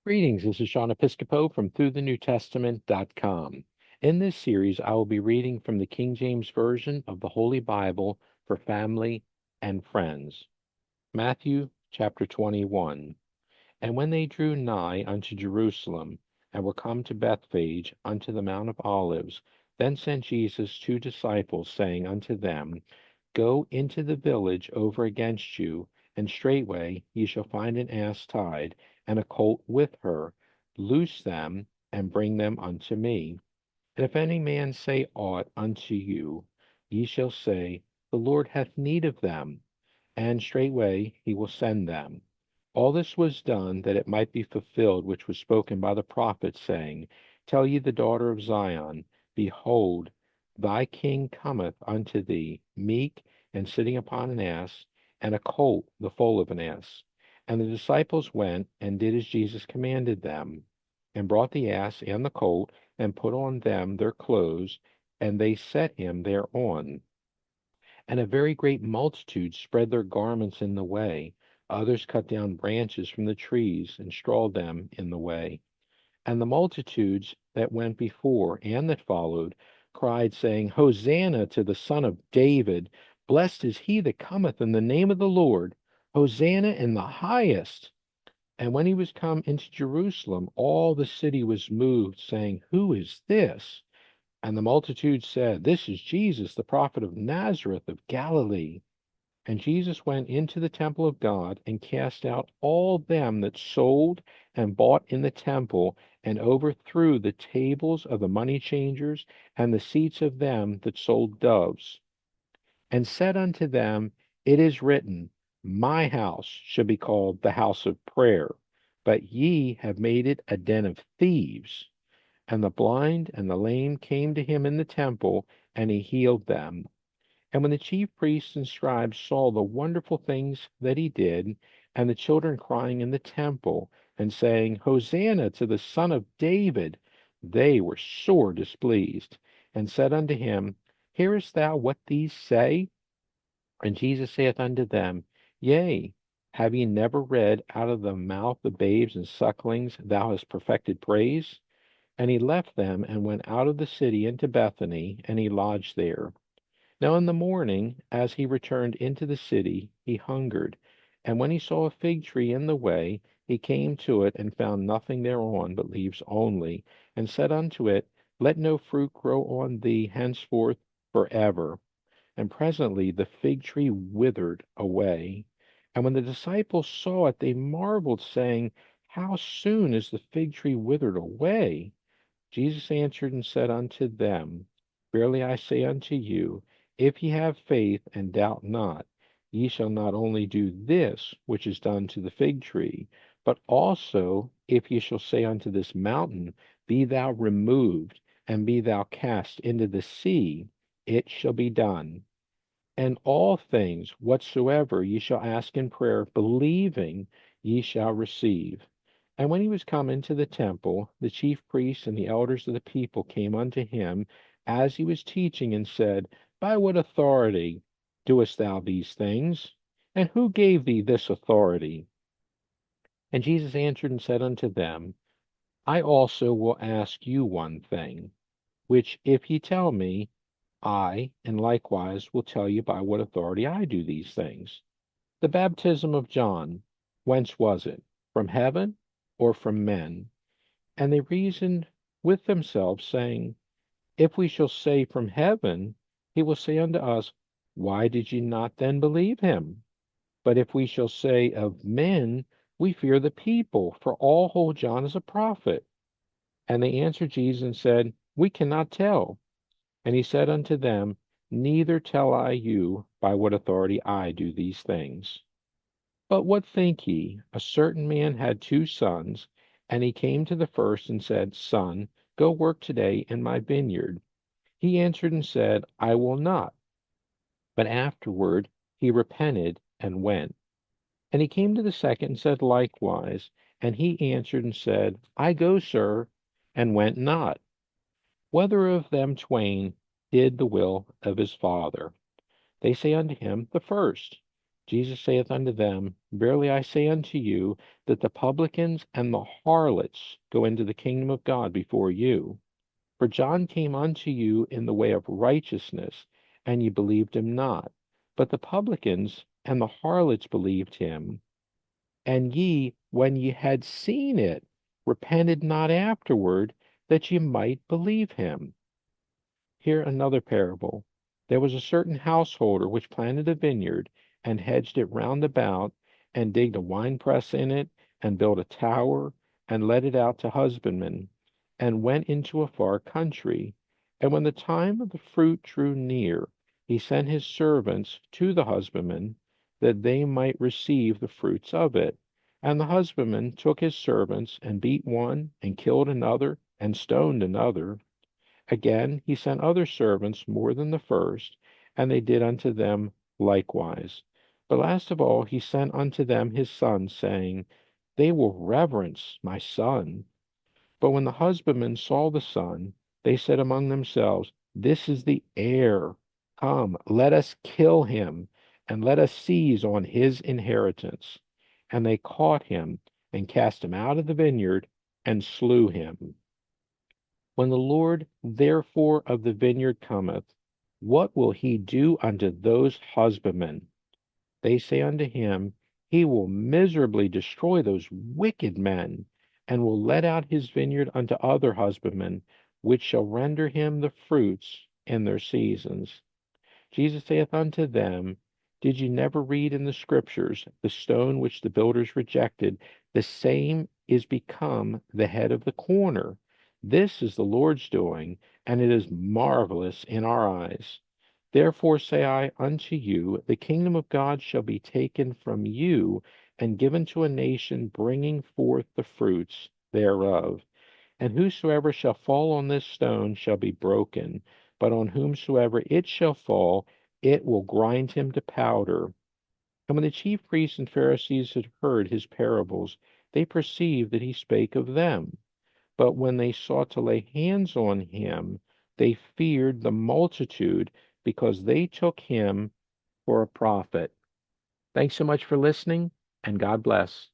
Greetings, this is Sean Episcopo from ThroughTheNewTestament.com. In this series, I will be reading from the King James Version of the Holy Bible for family and friends. Matthew chapter 21. And when they drew nigh unto Jerusalem, and were come to Bethphage unto the Mount of Olives, then sent Jesus two disciples, saying unto them, Go into the village over against you, and straightway ye shall find an ass tied, and a colt with her. Loose them, and bring them unto me. And if any man say aught unto you, ye shall say, The Lord hath need of them, and straightway he will send them. All this was done that it might be fulfilled which was spoken by the prophet, saying, Tell ye the daughter of Zion, Behold, thy king cometh unto thee, meek, and sitting upon an ass, and a colt, the foal of an ass. And the disciples went and did as Jesus commanded them, and brought the ass and the colt, and put on them their clothes, and they set him thereon. And a very great multitude spread their garments in the way. Others cut down branches from the trees, and strawed them in the way. And the multitudes that went before and that followed cried, saying, Hosanna to the Son of David! Blessed is he that cometh in the name of the Lord! Hosanna in the highest! And when he was come into Jerusalem, all the city was moved, saying, Who is this? And the multitude said, This is Jesus, the prophet of Nazareth of Galilee. And Jesus went into the temple of God, and cast out all them that sold and bought in the temple, and overthrew the tables of the money changers, and the seats of them that sold doves, and said unto them, It is written, My house shall be called the house of prayer, but ye have made it a den of thieves. And the blind and the lame came to him in the temple, and he healed them. And when the chief priests and scribes saw the wonderful things that he did, and the children crying in the temple, and saying, Hosanna to the Son of David, they were sore displeased, and said unto him, Hearest thou what these say? And Jesus saith unto them, Yea, have ye never read, Out of the mouth of babes and sucklings thou hast perfected praise? And he left them, and went out of the city into Bethany, and he lodged there. Now in the morning, as he returned into the city, he hungered. And when he saw a fig tree in the way, he came to it, and found nothing thereon but leaves only, and said unto it, Let no fruit grow on thee henceforth forever. And presently the fig tree withered away. And when the disciples saw it, they marveled, saying, How soon is the fig tree withered away? Jesus answered and said unto them, Verily I say unto you, if ye have faith and doubt not, ye shall not only do this which is done to the fig tree, but also if ye shall say unto this mountain, Be thou removed, and be thou cast into the sea, it shall be done. And all things whatsoever ye shall ask in prayer, believing, ye shall receive. And when he was come into the temple, the chief priests and the elders of the people came unto him as he was teaching, and said, By what authority doest thou these things? And who gave thee this authority? And Jesus answered and said unto them, I also will ask you one thing, which if ye tell me, I, and likewise, will tell you by what authority I do these things. The baptism of John, whence was it? From heaven or from men? And they reasoned with themselves, saying, If we shall say from heaven, he will say unto us, Why did ye not then believe him? But if we shall say of men, we fear the people, for all hold John as a prophet. And they answered Jesus and said, We cannot tell. And he said unto them, Neither tell I you by what authority I do these things. But what think ye? A certain man had two sons, and he came to the first and said, Son, go work today in my vineyard. He answered and said, I will not. But afterward he repented and went. And he came to the second and said likewise. And he answered and said, I go, sir, and went not. Whether of them twain did the will of his father? They say unto him, The first. Jesus saith unto them, Verily I say unto you, that the publicans and the harlots go into the kingdom of God before you. For John came unto you in the way of righteousness, and ye believed him not. But the publicans and the harlots believed him. And ye, when ye had seen it, repented not afterward, that ye might believe him. Here another parable. There was a certain householder which planted a vineyard, and hedged it round about, and digged a winepress in it, and built a tower, and let it out to husbandmen, and went into a far country. And when the time of the fruit drew near, he sent his servants to the husbandmen, that they might receive the fruits of it. And the husbandman took his servants, and beat one, and killed another, and stoned another. Again he sent other servants more than the first, and they did unto them likewise. But last of all he sent unto them his son, saying, They will reverence my son. But when the husbandmen saw the son, they said among themselves, This is the heir. Come, let us kill him, and let us seize on his inheritance. And they caught him, and cast him out of the vineyard, and slew him. When the Lord therefore of the vineyard cometh, what will he do unto those husbandmen? They say unto him, He will miserably destroy those wicked men, and will let out his vineyard unto other husbandmen, which shall render him the fruits in their seasons. Jesus saith unto them, Did ye never read in the Scriptures, the stone which the builders rejected, the same is become the head of the corner? This is the Lord's doing, and it is marvelous in our eyes. Therefore say I unto you, the kingdom of God shall be taken from you, and given to a nation bringing forth the fruits thereof. And whosoever shall fall on this stone shall be broken, but on whomsoever it shall fall, it will grind him to powder. And when the chief priests and Pharisees had heard his parables, they perceived that he spake of them. But when they sought to lay hands on him, they feared the multitude, because they took him for a prophet. Thanks so much for listening, and God bless.